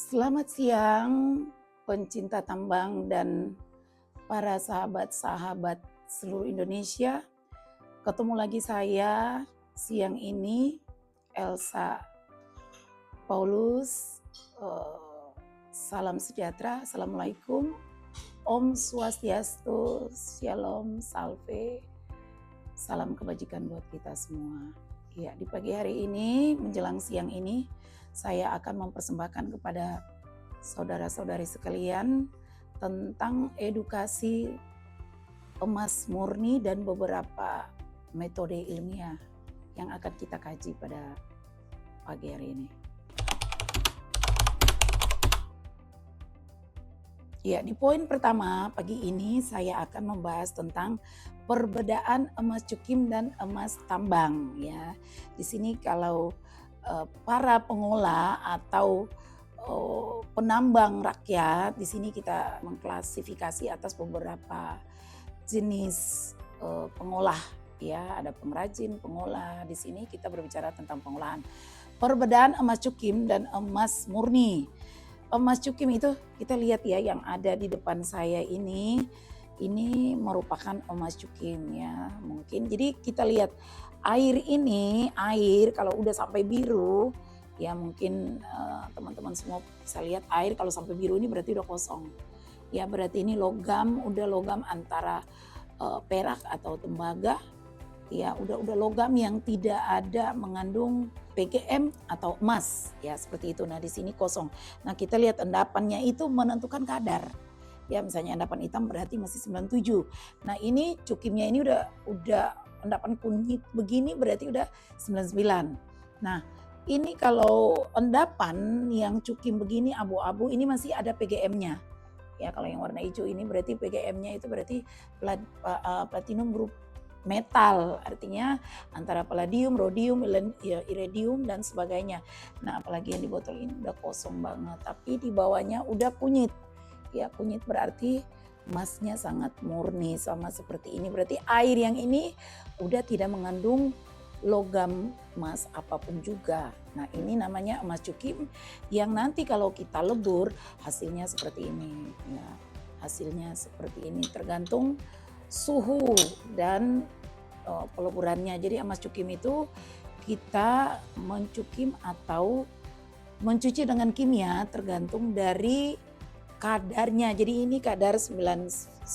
Selamat siang, pencinta tambang dan para sahabat-sahabat seluruh Indonesia. Ketemu lagi saya siang ini, Elsa Paulus. Salam sejahtera, Assalamualaikum, Om Swastiastu, Shalom, Salve, salam kebajikan buat kita semua. Ya, di pagi hari ini, menjelang siang ini, saya akan mempersembahkan kepada saudara-saudari sekalian tentang edukasi emas murni dan beberapa metode ilmiah yang akan kita kaji pada pagi hari ini. Ya, di poin pertama pagi ini saya akan membahas tentang perbedaan emas cukim dan emas tambang. Ya, di sini kalau para pengolah atau penambang rakyat, di sini kita mengklasifikasi atas beberapa jenis pengolah. Ya, ada pengrajin, pengolah. Di sini kita berbicara tentang pengolahan. Perbedaan emas cukim dan emas murni. Emas cukim itu kita lihat ya yang ada di depan saya ini merupakan emas cukim ya mungkin. Jadi kita lihat air kalau udah sampai biru ya mungkin teman-teman semua bisa lihat air kalau sampai biru ini berarti udah kosong. Ya berarti ini udah logam antara perak atau tembaga. Ya udah logam yang tidak ada mengandung PGM atau emas ya seperti itu. Nah di sini kosong. Nah kita lihat endapannya itu menentukan kadar. Ya misalnya endapan hitam berarti masih 97. Nah ini cukimnya ini udah endapan kunyit begini berarti udah 99. Nah ini kalau endapan yang cukim begini abu-abu ini masih ada PGM-nya. Ya kalau yang warna hijau ini berarti PGM-nya itu berarti platinum group metal, artinya antara palladium, rhodium, iridium dan sebagainya. Nah, apalagi yang di botol ini udah kosong banget, tapi di bawahnya udah kunyit. Ya, kunyit berarti emasnya sangat murni sama seperti ini. Berarti air yang ini udah tidak mengandung logam emas apapun juga. Nah, ini namanya emas cukim yang nanti kalau kita lebur hasilnya seperti ini. Ya, hasilnya seperti ini tergantung suhu dan peleburannya. Jadi emas cukim itu kita mencukim atau mencuci dengan kimia tergantung dari kadarnya. Jadi ini kadar 99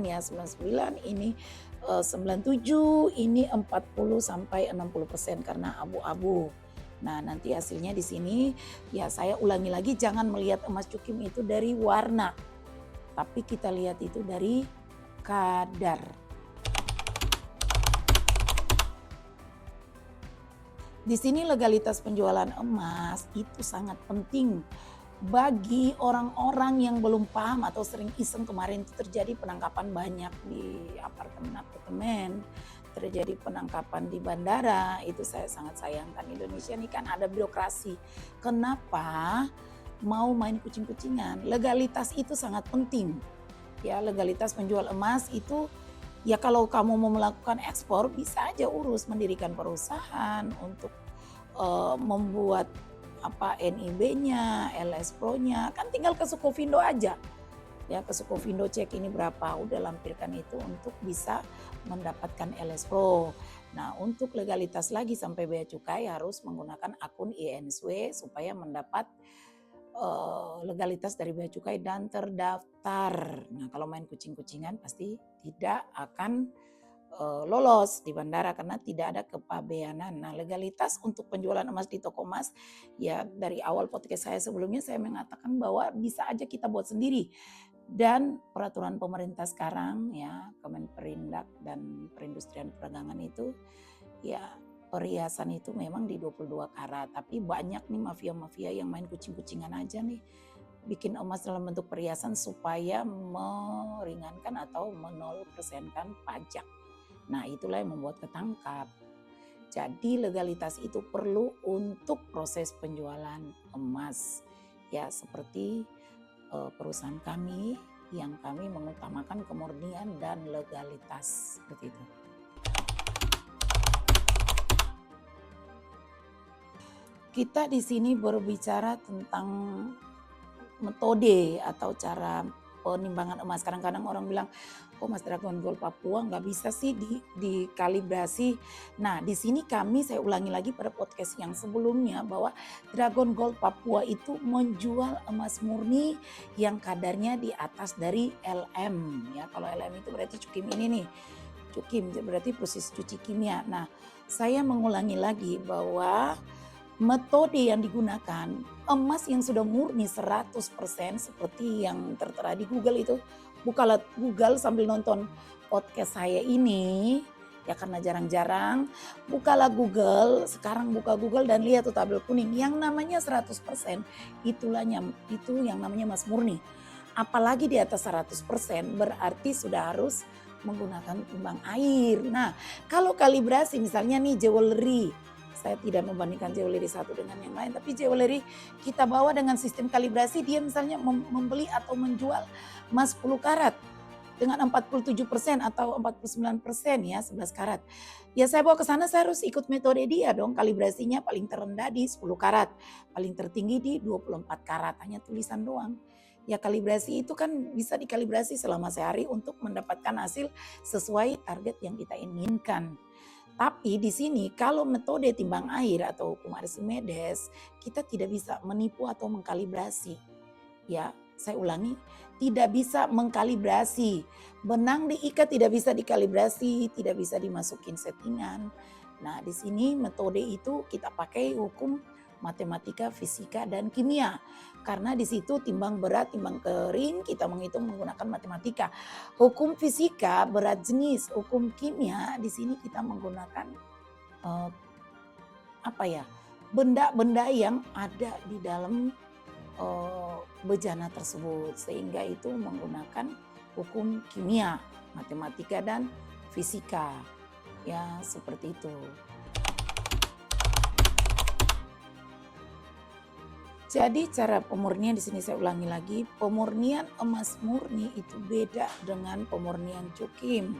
ya, 99 ini 97, ini 40 sampai 60% karena abu-abu. Nah, nanti hasilnya di sini ya saya ulangi lagi, jangan melihat emas cukim itu dari warna. Tapi kita lihat itu dari kadar. Di sini legalitas penjualan emas itu sangat penting bagi orang-orang yang belum paham atau sering iseng. Kemarin itu terjadi penangkapan banyak di apartemen, terjadi penangkapan di bandara. Itu saya sangat sayangkan. Indonesia ini kan ada birokrasi. Kenapa mau main kucing-kucingan? Legalitas itu sangat penting. Ya, legalitas penjual emas itu ya kalau kamu mau melakukan ekspor bisa aja urus mendirikan perusahaan untuk membuat NIB-nya, LS Pro-nya, kan tinggal ke Sukovindo aja. Ya ke Sukovindo cek ini berapa, udah lampirkan itu untuk bisa mendapatkan LS Pro. Nah, untuk legalitas lagi sampai bea cukai harus menggunakan akun INSW supaya mendapat legalitas dari bea cukai dan terdaftar. Nah, kalau main kucing-kucingan pasti tidak akan lolos di bandara karena tidak ada kepabeanan. Nah, legalitas untuk penjualan emas di toko emas ya dari awal podcast saya sebelumnya saya mengatakan bahwa bisa aja kita buat sendiri. Dan peraturan pemerintah sekarang ya Kemenperindak dan Perindustrian Perdagangan itu ya perhiasan itu memang di 22 karat, tapi banyak nih mafia-mafia yang main kucing-kucingan aja nih, bikin emas dalam bentuk perhiasan supaya meringankan atau menolpersenkan pajak. Nah itulah yang membuat ketangkap. Jadi legalitas itu perlu untuk proses penjualan emas. Ya seperti perusahaan kami yang kami mengutamakan kemurnian dan legalitas seperti itu. Kita di sini berbicara tentang metode atau cara penimbangan emas. Kadang-kadang orang bilang, kok Mas Dragon Gold Papua nggak bisa sih dikalibrasi. Nah, di sini saya ulangi lagi pada podcast yang sebelumnya bahwa Dragon Gold Papua itu menjual emas murni yang kadarnya di atas dari LM. Ya, kalau LM itu berarti cukim ini nih, cukim berarti proses cuci kimia. Nah, saya mengulangi lagi bahwa metode yang digunakan emas yang sudah murni 100% seperti yang tertera di Google itu. Bukalah Google sambil nonton podcast saya ini, ya karena jarang-jarang. Bukalah Google, sekarang buka Google dan lihat tuh tabel kuning. Yang namanya 100% itu yang namanya emas murni. Apalagi di atas 100% berarti sudah harus menggunakan timbang air. Nah, kalau kalibrasi misalnya nih jewelry, saya tidak membandingkan jewelry satu dengan yang lain, tapi jewelry kita bawa dengan sistem kalibrasi, dia misalnya membeli atau menjual emas 10 karat dengan 47% atau 49% ya 11 karat. Ya saya bawa ke sana, saya harus ikut metode dia dong, kalibrasinya paling terendah di 10 karat, paling tertinggi di 24 karat, hanya tulisan doang. Ya kalibrasi itu kan bisa dikalibrasi selama sehari untuk mendapatkan hasil sesuai target yang kita inginkan. Tapi di sini kalau metode timbang air atau hukum Archimedes, kita tidak bisa menipu atau mengkalibrasi. Ya, saya ulangi, tidak bisa mengkalibrasi. Benang diikat tidak bisa dikalibrasi, tidak bisa dimasukin settingan. Nah, di sini metode itu kita pakai hukum matematika, fisika, dan kimia. Karena di situ timbang berat, timbang kering, kita menghitung menggunakan matematika. Hukum fisika berat jenis, hukum kimia di sini kita menggunakan benda-benda yang ada di dalam bejana tersebut, sehingga itu menggunakan hukum kimia, matematika, dan fisika. Ya, seperti itu. Jadi cara pemurnian di sini saya ulangi lagi, pemurnian emas murni itu beda dengan pemurnian cukim.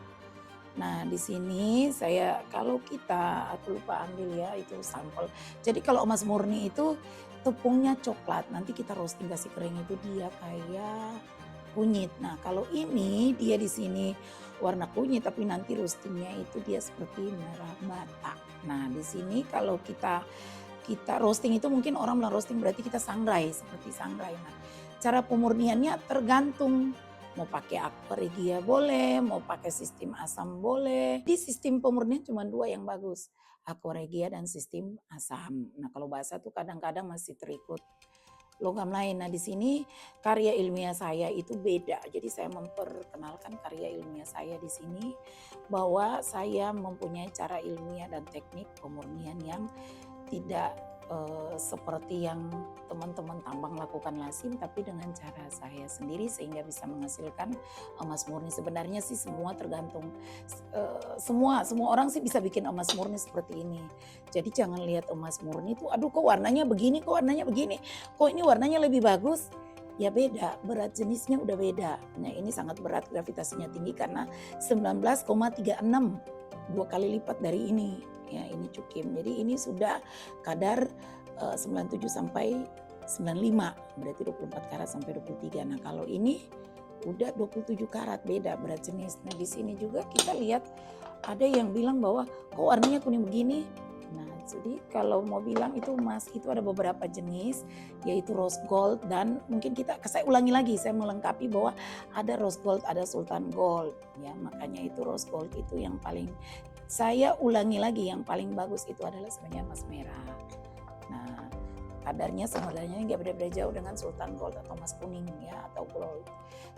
Nah, di sini aku lupa ambil ya itu sampel. Jadi kalau emas murni itu tepungnya coklat, nanti kita roasting kasih kering itu dia kayak kunyit. Nah, kalau ini dia di sini warna kunyit tapi nanti roastingnya itu dia seperti merah bata. Nah, di sini kalau kita roasting itu mungkin orang bilang roasting berarti kita sangrai, seperti sangrai. Nah, cara pemurniannya tergantung. Mau pakai aqua regia boleh, mau pakai sistem asam boleh. Di sistem pemurnian cuma 2 yang bagus, aqua regia dan sistem asam. Nah, kalau basa tuh kadang-kadang masih terikut logam lain. Nah, di sini karya ilmiah saya itu beda. Jadi saya memperkenalkan karya ilmiah saya di sini bahwa saya mempunyai cara ilmiah dan teknik pemurnian yang tidak seperti yang teman-teman tambang lakukan lazim, tapi dengan cara saya sendiri sehingga bisa menghasilkan emas murni. Sebenarnya sih semua tergantung, semua orang sih bisa bikin emas murni seperti ini. Jadi jangan lihat emas murni itu, aduh kok warnanya begini, kok ini warnanya lebih bagus. Ya beda, berat jenisnya udah beda. Nah ini sangat berat, gravitasinya tinggi karena 19,36, 2 kali lipat dari ini. Ya ini cukim, jadi ini sudah kadar 97 sampai 95, berarti 24 karat sampai 23. Nah kalau ini udah 27 karat, beda berat jenis. Nah di sini juga kita lihat ada yang bilang bahwa kok warnanya kuning begini. Nah jadi kalau mau bilang itu emas itu ada beberapa jenis, yaitu rose gold dan mungkin saya ulangi lagi, saya melengkapi bahwa ada rose gold, ada sultan gold. Ya makanya itu rose gold itu yang paling, saya ulangi lagi, yang paling bagus itu adalah sebenarnya emas merah. Nah, kadarnya sebenarnya nggak beda-beda jauh dengan sultan gold atau emas kuning ya atau gold.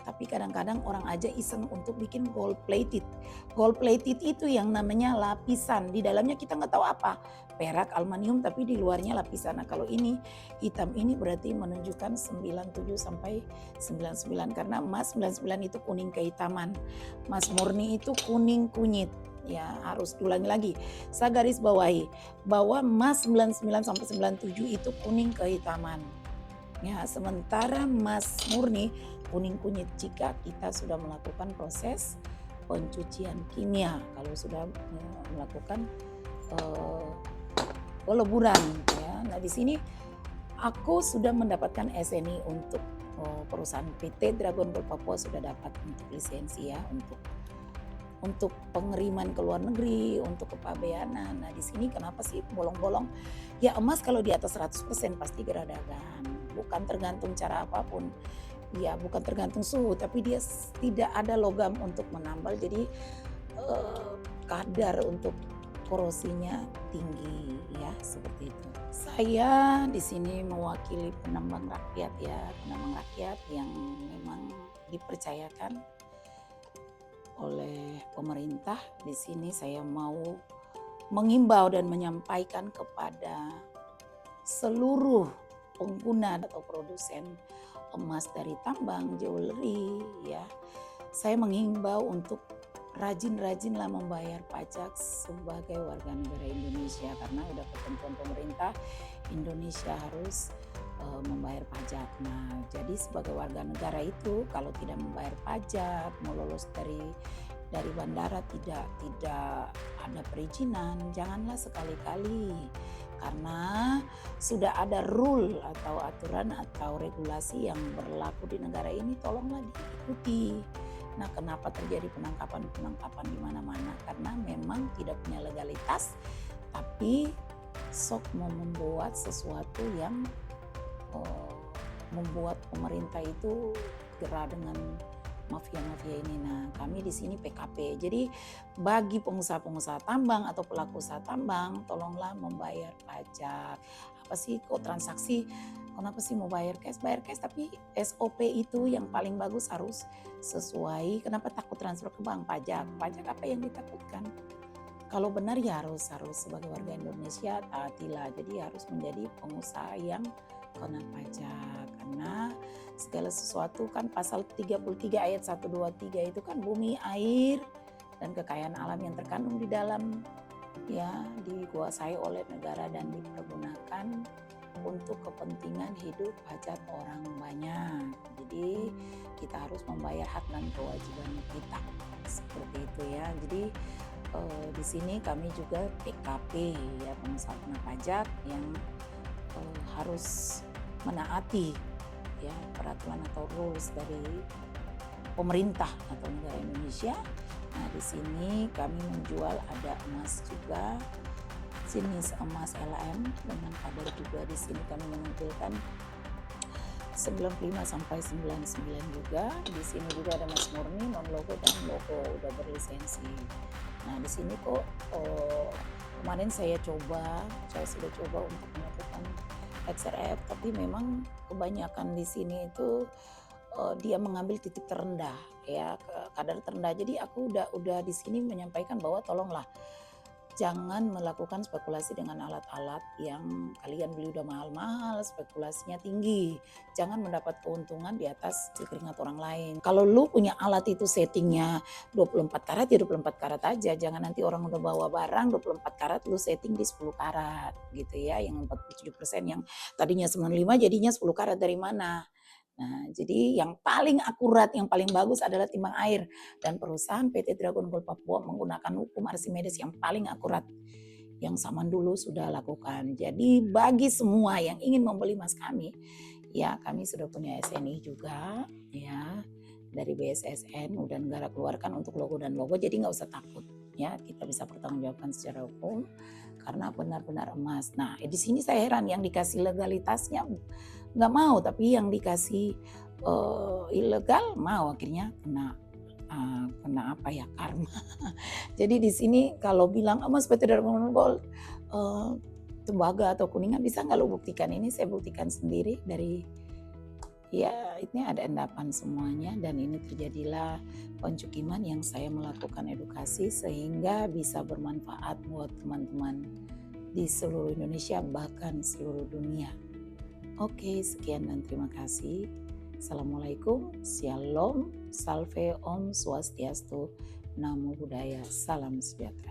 Tapi kadang-kadang orang aja iseng untuk bikin gold plated. Gold plated itu yang namanya lapisan. Di dalamnya kita nggak tahu apa, perak, aluminium, tapi di luarnya lapisan. Nah, kalau ini hitam ini berarti menunjukkan 97 sampai 99 karena emas 99 itu kuning kehitaman. Emas murni itu kuning kunyit. Ya harus diulangi lagi, saya garis bawahi bahwa emas 99 sampai 97 itu kuning kehitaman. Ya, sementara emas murni kuning kunyit jika kita sudah melakukan proses pencucian kimia, kalau sudah melakukan peleburan. Ya. Nah di sini Aku sudah mendapatkan SNI untuk perusahaan PT Dragon Gold Papua sudah dapat untuk lisensi ya, untuk pengiriman ke luar negeri, untuk kepabeanan. Nah, di sini kenapa sih bolong-bolong? Ya emas kalau di atas 100% pasti geradagan, bukan tergantung cara apapun. Ya bukan tergantung suhu, tapi dia tidak ada logam untuk menambal, jadi kadar untuk korosinya tinggi ya, seperti itu. Saya di sini mewakili penambang rakyat ya, penambang rakyat yang memang dipercayakan oleh pemerintah. Di sini saya mau mengimbau dan menyampaikan kepada seluruh pengguna atau produsen emas dari tambang, jewelry ya. Saya mengimbau untuk rajin-rajinlah membayar pajak sebagai warga negara Indonesia, karena udah ketentuan pemerintah Indonesia harus membayar pajak. Nah, jadi sebagai warga negara itu kalau tidak membayar pajak, mau lolos dari bandara tidak ada perizinan, janganlah sekali-kali, karena sudah ada rule atau aturan atau regulasi yang berlaku di negara ini, tolonglah diikuti. Nah, kenapa terjadi penangkapan di mana-mana? Karena memang tidak punya legalitas, tapi sok mau membuat sesuatu yang membuat pemerintah itu gerah dengan mafia-mafia ini. Nah, kami di sini PKP. Jadi bagi pengusaha-pengusaha tambang atau pelaku usaha tambang, tolonglah membayar pajak. Apa sih kok transaksi? Kenapa sih mau bayar cash? Bayar cash, tapi SOP itu yang paling bagus harus sesuai. Kenapa takut transfer ke bank? Pajak apa yang ditakutkan? Kalau benar ya harus sebagai warga Indonesia taatilah. Jadi harus menjadi pengusaha yang kena pajak, karena segala sesuatu kan pasal 33 ayat 1, 2, 3 itu kan bumi, air, dan kekayaan alam yang terkandung di dalam ya dikuasai oleh negara dan dipergunakan untuk kepentingan hidup hajat orang banyak. Jadi kita harus membayar hak dan kewajiban kita, seperti itu ya. Jadi di sini kami juga PKP ya, pengusaha kena pajak yang harus menaati ya peraturan atau rules dari pemerintah atau negara Indonesia. Nah, di sini kami menjual ada emas juga, jenis emas LM dengan kadar juga di sini kami menampilkan 95 sampai 99 juga. Di sini juga ada emas murni, non logo dan logo udah berlisensi. Nah, di sini kok kemarin saya sudah coba untuk melakukan XRF, tapi memang kebanyakan di sini itu dia mengambil titik terendah ya, kadar terendah. Jadi aku udah di sini menyampaikan bahwa tolonglah jangan melakukan spekulasi dengan alat-alat yang kalian beli udah mahal-mahal, spekulasinya tinggi. Jangan mendapat keuntungan di atas keringat orang lain. Kalau lu punya alat itu settingnya 24 karat ya 24 karat aja. Jangan nanti orang udah bawa barang 24 karat lu setting di 10 karat gitu ya. Yang 47% yang tadinya 95 jadinya 10 karat dari mana? Nah, jadi yang paling akurat, yang paling bagus adalah timbang air, dan perusahaan PT Dragon Gold Papua menggunakan hukum Archimedes yang paling akurat yang zaman dulu sudah lakukan. Jadi bagi semua yang ingin membeli emas kami, ya kami sudah punya SNI juga ya dari BSSN, udah negara keluarkan untuk logo dan logo, jadi nggak usah takut ya, kita bisa pertanggungjawabkan secara hukum karena benar-benar emas. Nah, di sini saya heran yang dikasih legalitasnya nggak mau, tapi yang dikasih ilegal mau, akhirnya kena apa ya, karma. Jadi di sini kalau bilang emas PT Dragon Gold tembaga atau kuningan, bisa nggak lo buktikan? Ini saya buktikan sendiri dari ya ini ada endapan semuanya, dan ini terjadilah pencukiman yang saya melakukan edukasi sehingga bisa bermanfaat buat teman-teman di seluruh Indonesia bahkan seluruh dunia. Oke, sekian dan terima kasih. Assalamualaikum, Shalom, Salve, Om Swastiastu, Namo Buddhaya, Salam Sejahtera.